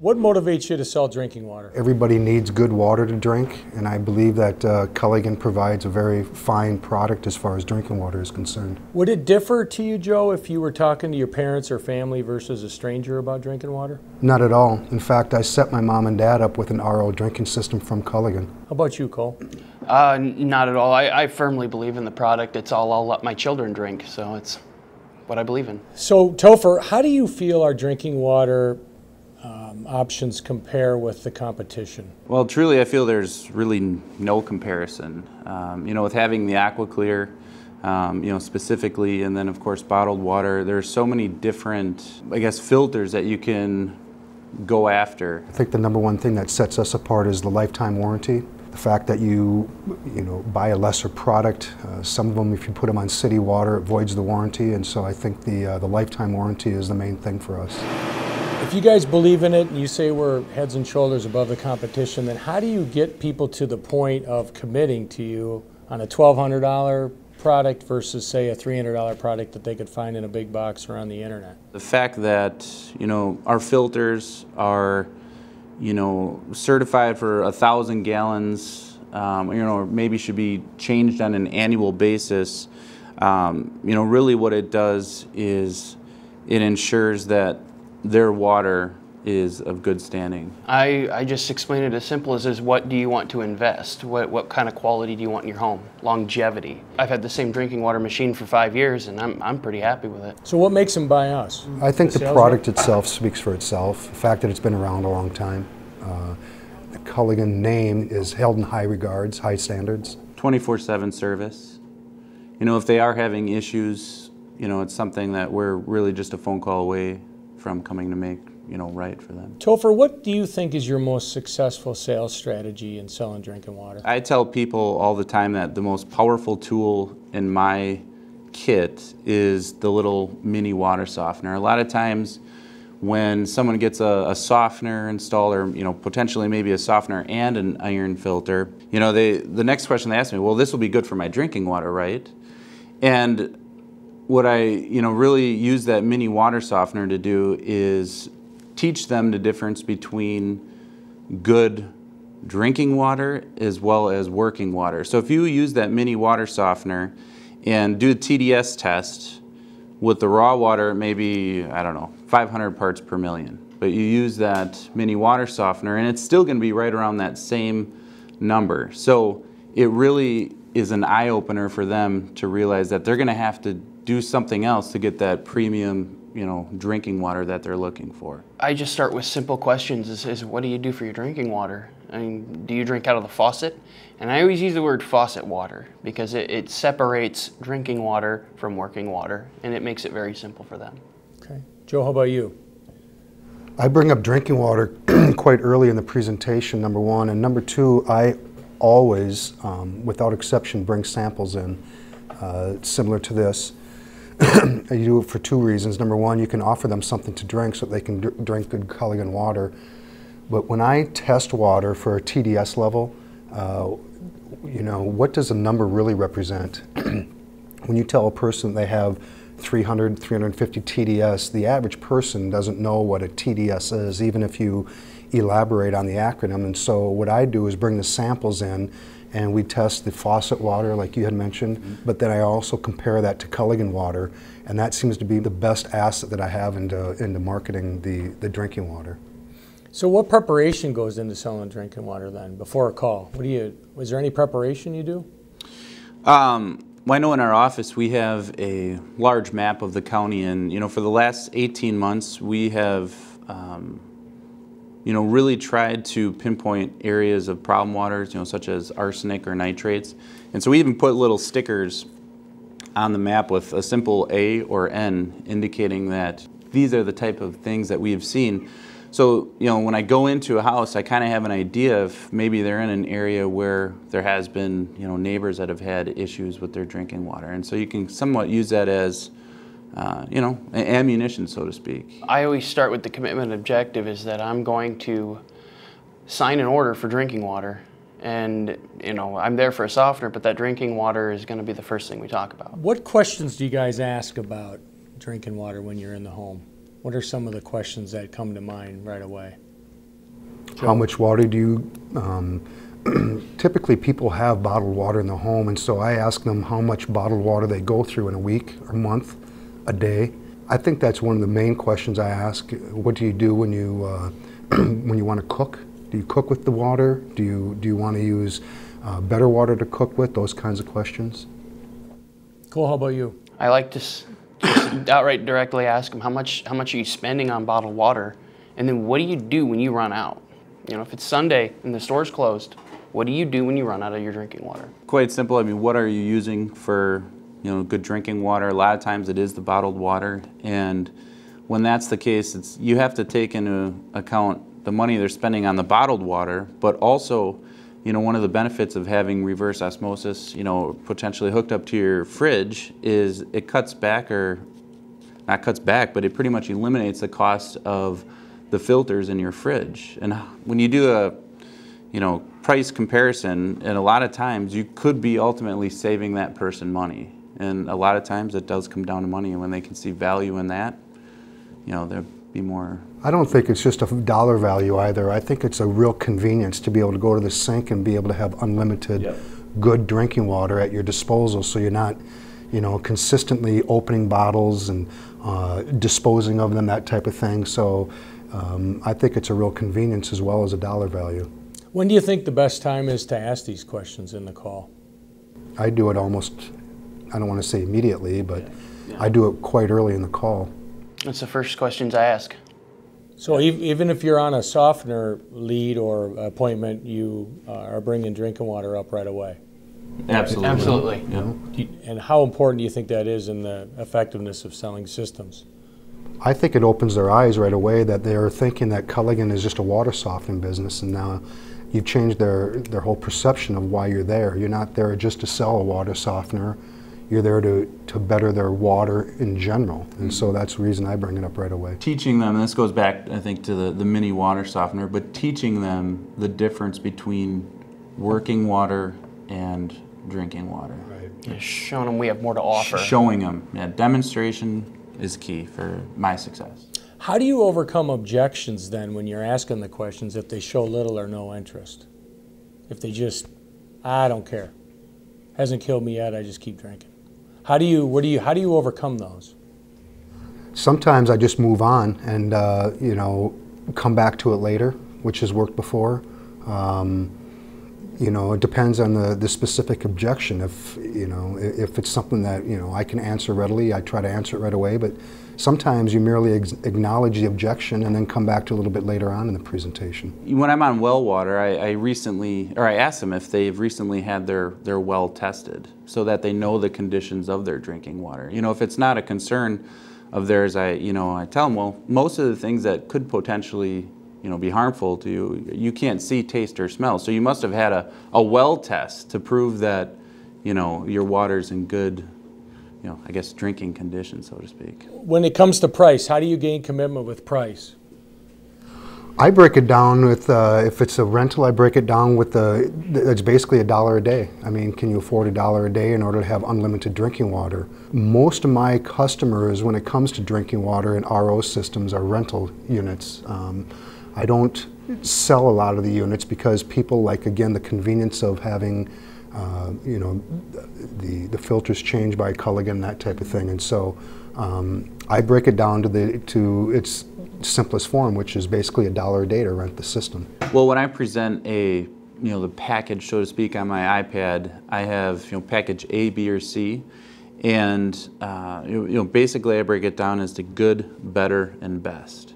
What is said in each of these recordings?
What motivates you to sell drinking water? Everybody needs good water to drink, and I believe that Culligan provides a very fine product as far as drinking water is concerned. Would it differ to you, Joe, if you were talking to your parents or family versus a stranger about drinking water? Not at all. In fact, I set my mom and dad up with an RO drinking system from Culligan. How about you, Cole? Not at all. I firmly believe in the product. It's all I'll let my children drink, so it's what I believe in. So, Topher, how do you feel our drinking water options compare with the competition? Well, truly, I feel there's really no comparison. With having the AquaClear, specifically, and then of course bottled water, there's so many different, filters that you can go after. I think the number one thing that sets us apart is the lifetime warranty. The fact that you buy a lesser product. Some of them, if you put them on city water, it voids the warranty, and so I think the lifetime warranty is the main thing for us. If you guys believe in it and you say we're heads and shoulders above the competition, then how do you get people to the point of committing to you on a $1,200 product versus, say, a $300 product that they could find in a big box or on the internet? The fact that, our filters are, certified for 1,000 gallons, maybe should be changed on an annual basis. Really what it does is it ensures that their water is of good standing. I just explain it as simple as what do you want to invest? What kind of quality do you want in your home? Longevity. I've had the same drinking water machine for 5 years and I'm pretty happy with it. So what makes them buy us? I think the product itself speaks for itself. The fact that it's been around a long time. The Culligan name is held in high regards, high standards. 24/7 service. If they are having issues, it's something that we're really just a phone call away from coming to make, right for them. Topher, what do you think is your most successful sales strategy in selling drinking water? I tell people all the time that the most powerful tool in my kit is the little mini water softener. A lot of times when someone gets a softener installed, or potentially maybe a softener and an iron filter, the next question they ask me, well, this will be good for my drinking water, right? And what I really use that mini water softener to do is teach them the difference between good drinking water as well as working water. So if you use that mini water softener and do a TDS test with the raw water, maybe, 500 parts per million. But you use that mini water softener and it's still going to be right around that same number. So it really is an eye-opener for them to realize that they're going to have to do something else to get that premium, drinking water that they're looking for. I just start with simple questions. Is what do you do for your drinking water? I mean, do you drink out of the faucet? And I always use the word faucet water because it separates drinking water from working water, and it makes it very simple for them. Okay. Joe, how about you? I bring up drinking water quite early in the presentation, number one, and number two, I always, without exception, bring samples in similar to this. I do it for two reasons. Number one, you can offer them something to drink so they can drink good Culligan water. But when I test water for a TDS level, what does a number really represent? When you tell a person they have 300, 350 TDS, the average person doesn't know what a TDS is, even if you elaborate on the acronym. And so what I do is bring the samples in and we test the faucet water like you had mentioned, but then I also compare that to Culligan water, and that seems to be the best asset that I have into marketing the drinking water. So what preparation goes into selling drinking water then, before a call? Was there any preparation you do? Well, I know in our office we have a large map of the county, and for the last 18 months we have really tried to pinpoint areas of problem waters, such as arsenic or nitrates. And so we even put little stickers on the map with a simple A or N indicating that these are the type of things that we have seen. So, when I go into a house, I kind of have an idea if maybe they're in an area where there has been, neighbors that have had issues with their drinking water. And so you can somewhat use that as ammunition, so to speak. I always start with the commitment objective is that I'm going to sign an order for drinking water. And, I'm there for a softener, but that drinking water is going to be the first thing we talk about. What questions do you guys ask about drinking water when you're in the home? What are some of the questions that come to mind right away? How much water do you, typically people have bottled water in their home, and so I ask them how much bottled water they go through in a week, or month, a day. I think that's one of the main questions I ask. What do you do when you, when you want to cook? Do you cook with the water? Do you want to use better water to cook with? Those kinds of questions. Cool, how about you? I like to just outright directly ask them how much are you spending on bottled water, and then what do you do when you run out? You know, if it's Sunday and the store's closed, what do you do when you run out of your drinking water? Quite simple. I mean, what are you using for, good drinking water? A lot of times it is the bottled water, and when that's the case, you have to take into account the money they're spending on the bottled water, but also, one of the benefits of having reverse osmosis, potentially hooked up to your fridge is it cuts back, or not cuts back, but it pretty much eliminates the cost of the filters in your fridge. And when you do a, price comparison, and a lot of times you could be ultimately saving that person money. And a lot of times it does come down to money, and when they can see value in that, there'll be more. I don't think it's just a dollar value either. I think it's a real convenience to be able to go to the sink and be able to have unlimited good drinking water at your disposal, so you're not, consistently opening bottles and disposing of them, that type of thing. So I think it's a real convenience as well as a dollar value. When do you think the best time is to ask these questions in the call? I do it almost, I don't want to say immediately, but I do it quite early in the call. That's the first questions I ask. So even if you're on a softener lead or appointment, you are bringing drinking water up right away? Absolutely. Absolutely. Yeah. And how important do you think that is in the effectiveness of selling systems? I think it opens their eyes right away that they're thinking that Culligan is just a water softening business, and now you've changed their whole perception of why you're there. You're not there just to sell a water softener. You're there to better their water in general. And so that's the reason I bring it up right away. Teaching them, and this goes back, I think, to the mini water softener, but teaching them the difference between working water and drinking water. Right. Yeah, showing them we have more to offer. Showing them. Yeah, demonstration is key for my success. How do you overcome objections then when you're asking the questions if they show little or no interest? If they just, I don't care. Hasn't killed me yet, I just keep drinking. How do you overcome those? Sometimes I just move on and come back to it later, which has worked before. It depends on the specific objection. If it's something that I can answer readily, I try to answer it right away. But sometimes you merely acknowledge the objection and then come back to it a little bit later on in the presentation. When I'm on well water, I ask them if they've recently had their well tested, so that they know the conditions of their drinking water. If it's not a concern of theirs, I tell them, well, most of the things that could potentially be harmful to you, you can't see, taste, or smell. So you must have had a well test to prove that, your water's in good, I guess, drinking condition, so to speak. When it comes to price, how do you gain commitment with price? I break it down with, if it's a rental, I break it down with it's basically $1 a day. I mean, can you afford $1 a day in order to have unlimited drinking water? Most of my customers, when it comes to drinking water and RO systems, are rental units. I don't sell a lot of the units because people like, again, the convenience of having, the filters changed by Culligan, that type of thing. And so I break it down to its simplest form, which is basically $1 a day to rent the system. Well, when I present the package, so to speak, on my iPad, I have, package A, B, or C. And, basically I break it down as to good, better, and best.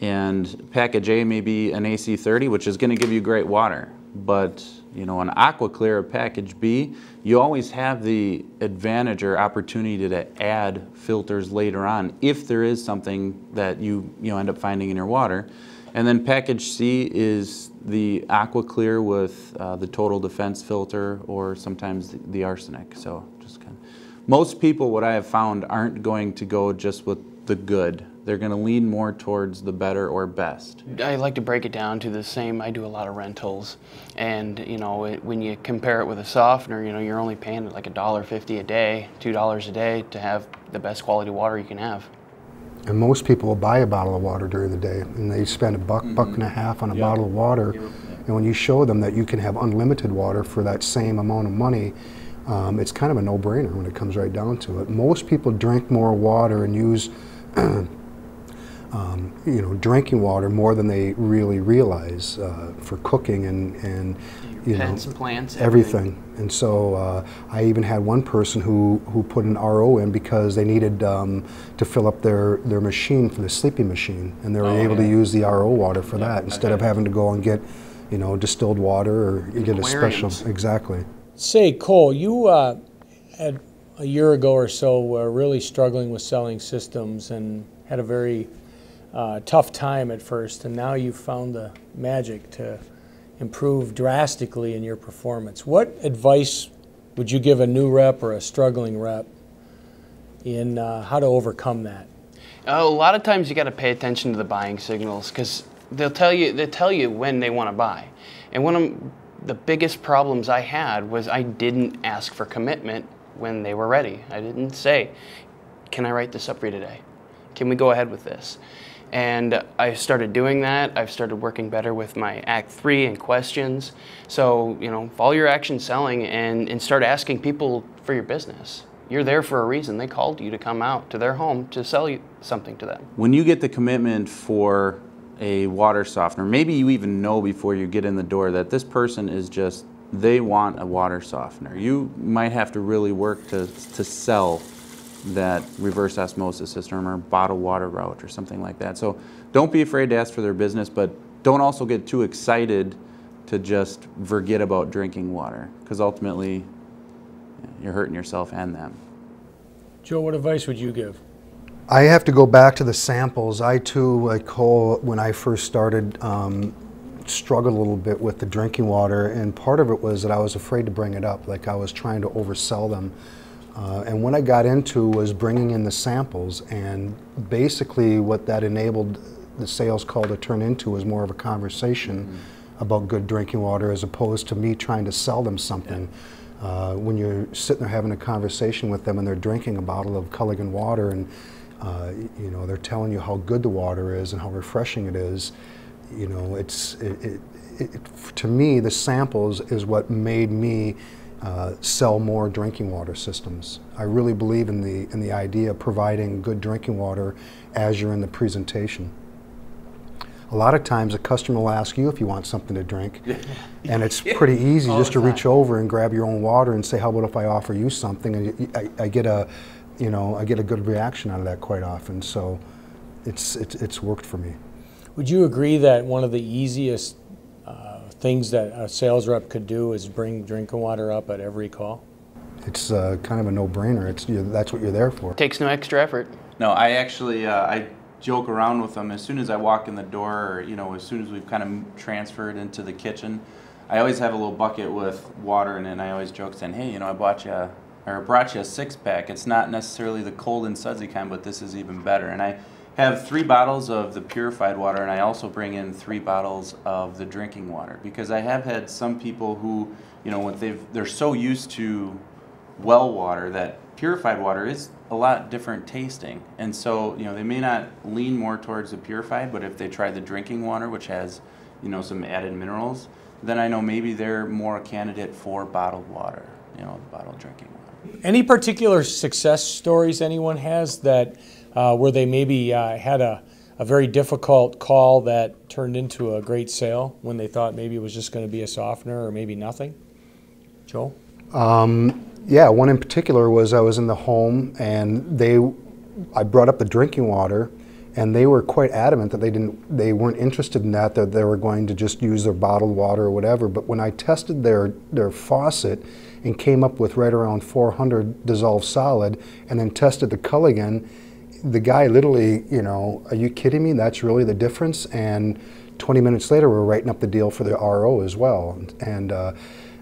And package A may be an AC30, which is going to give you great water. But, an AquaClear or package B, you always have the advantage or opportunity to add filters later on if there is something that you end up finding in your water. And then package C is the AquaClear with the Total Defense filter, or sometimes the arsenic. So just kind of, most people, what I have found, aren't going to go just with the good. They're going to lean more towards the better or best. I like to break it down to the same. I do a lot of rentals, and when you compare it with a softener, you're only paying like $1.50 a day, $2 a day to have the best quality water you can have. And most people will buy a bottle of water during the day, and they spend a buck, buck and a half on a bottle of water. And when you show them that you can have unlimited water for that same amount of money, it's kind of a no-brainer when it comes right down to it. Most people drink more water and use drinking water more than they really realize for cooking and Pets, plants, everything. And so I even had one person who put an RO in because they needed to fill up their machine for the sleeping machine, and they were able to use the RO water for that instead of having to go and get distilled water or you get a special. Exactly. Say, Cole, you had a year ago or so were really struggling with selling systems and had a very tough time at first, and now you've found the magic to improve drastically in your performance. What advice would you give a new rep or a struggling rep in how to overcome that? A lot of times you got to pay attention to the buying signals, because they'll tell you when they want to buy. And one of the biggest problems I had was I didn't ask for commitment when they were ready. I didn't say, "Can I write this up for you today? Can we go ahead with this?" And I started doing that. I've started working better with my Act 3 and questions. So, follow your action selling and start asking people for your business. You're there for a reason. They called you to come out to their home to sell you something to them. When you get the commitment for a water softener, maybe you even know before you get in the door that this person is just, they want a water softener. You might have to really work to sell that reverse osmosis system or bottled water route or something like that. So don't be afraid to ask for their business, but don't also get too excited to just forget about drinking water, because ultimately you're hurting yourself and them. Joe, what advice would you give? I have to go back to the samples. I too, like Cole, when I first started, struggled a little bit with the drinking water, and part of it was that I was afraid to bring it up, like I was trying to oversell them. And what I got into was bringing in the samples, and basically what that enabled the sales call to turn into was more of a conversation about good drinking water, as opposed to me trying to sell them something. When you're sitting there having a conversation with them and they're drinking a bottle of Culligan water, and they're telling you how good the water is and how refreshing it is, to me the samples is what made me sell more drinking water systems. I really believe in the idea of providing good drinking water as you're in the presentation. A lot of times a customer will ask you if you want something to drink, and it's pretty easy just to reach over and grab your own water and say, "How about if I offer you something?" And I get a good reaction out of that quite often. So it's worked for me. Would you agree that one of the easiest things that a sales rep could do is bring drinking water up at every call? It's kind of a no-brainer. That's what you're there for. Takes no extra effort. No, I actually, I joke around with them as soon as I walk in the door, or, as soon as we've kind of transferred into the kitchen. I always have a little bucket with water in it, and I always joke saying, "Hey, I brought you a six-pack. It's not necessarily the cold and sudsy kind, but this is even better." And I have 3 bottles of the purified water, and I also bring in 3 bottles of the drinking water, because I have had some people who, they're so used to well water that purified water is a lot different tasting, and so they may not lean more towards the purified, but if they try the drinking water, which has some added minerals, then I know maybe they're more a candidate for bottled water, bottled drinking water. Any particular success stories anyone has that where they maybe had a very difficult call that turned into a great sale when they thought maybe it was just going to be a softener or maybe nothing? Joe? Yeah, one in particular was I was in the home, and I brought up the drinking water, and they were quite adamant that they weren't interested in that they were going to just use their bottled water or whatever. But when I tested their faucet and came up with right around 400 dissolved solid, and then tested the Culligan, the guy literally, "Are you kidding me? That's really the difference?" And 20 minutes later, we're writing up the deal for the RO as well. And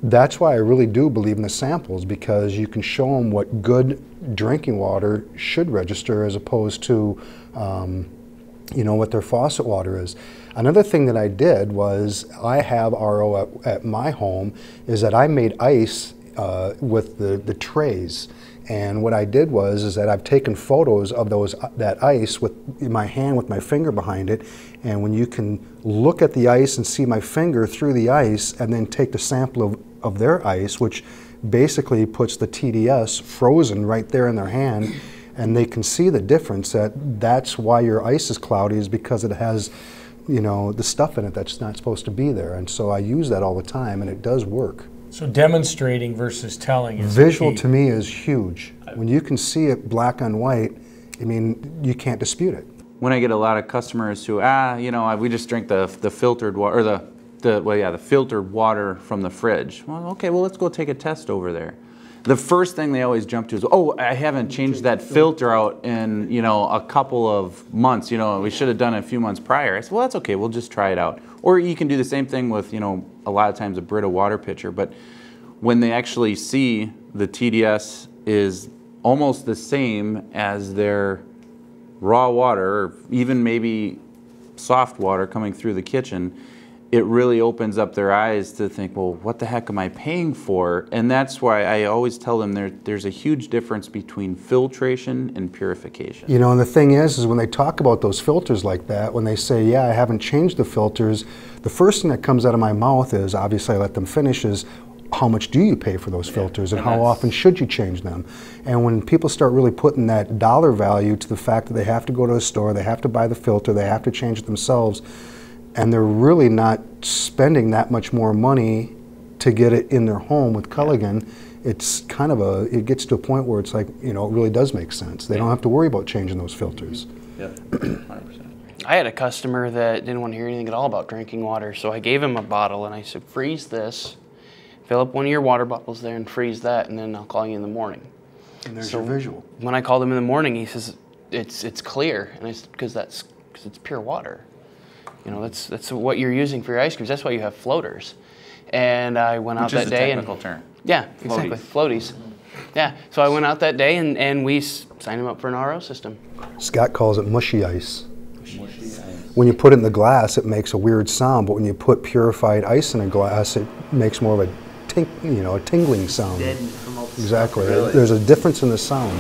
that's why I really do believe in the samples, because you can show them what good drinking water should register as opposed to, what their faucet water is. Another thing that I did was, I have RO at my home, is that I made ice with the trays. And what I did is that I've taken photos of that ice with my hand with my finger behind it, and when you can look at the ice and see my finger through the ice and then take the sample of their ice, which basically puts the TDS frozen right there in their hand, and they can see the difference, that's why your ice is cloudy, is because it has, you know, the stuff in it that's not supposed to be there. And so I use that all the time, and it does work. So demonstrating versus telling is visual key. To me is huge. When you can see it black on white, I mean, you can't dispute it. When I get a lot of customers who, you know, we just drink the filtered water, or the filtered water from the fridge. Well, okay, well, let's go take a test over there. The first thing they always jump to is, oh, I haven't changed that filter out in, you know, a couple of months. You know, we should have done it a few months prior. I said, well, that's okay, we'll just try it out. Or you can do the same thing with, you know, a lot of times a Brita water pitcher. But when they actually see the TDS is almost the same as their raw water, or even maybe soft water coming through the kitchen, it really opens up their eyes to think, well, what the heck am I paying for? And that's why I always tell them there's a huge difference between filtration and purification. You know, and the thing is when they talk about those filters like that, when they say, yeah, I haven't changed the filters, the first thing that comes out of my mouth is, obviously I let them finish, is how much do you pay for those filters, and how often should you change them? And when people start really putting that dollar value to the fact that they have to go to a store, they have to buy the filter, they have to change it themselves, and they're really not spending that much more money to get it in their home with Culligan, it's kind of it gets to a point where it's like, you know, it really does make sense. They don't have to worry about changing those filters. Yep, 100%. I had a customer that didn't want to hear anything at all about drinking water, so I gave him a bottle and I said, freeze this, fill up one of your water bottles there and freeze that, and then I'll call you in the morning. And there's your visual. When I called him in the morning, he says, it's clear, and I said, because it's pure water. You know, that's what you're using for your ice creams. That's why you have floaters. And I went out that day, Which is a technical term. Yeah, exactly, floaties. Yeah, so I went out that day and we signed him up for an RO system. Scott calls it mushy ice. Mushy ice. When you put it in the glass, it makes a weird sound, but when you put purified ice in a glass, it makes more of a tingling sound. Dead and promotes. Exactly. Really? There's a difference in the sound.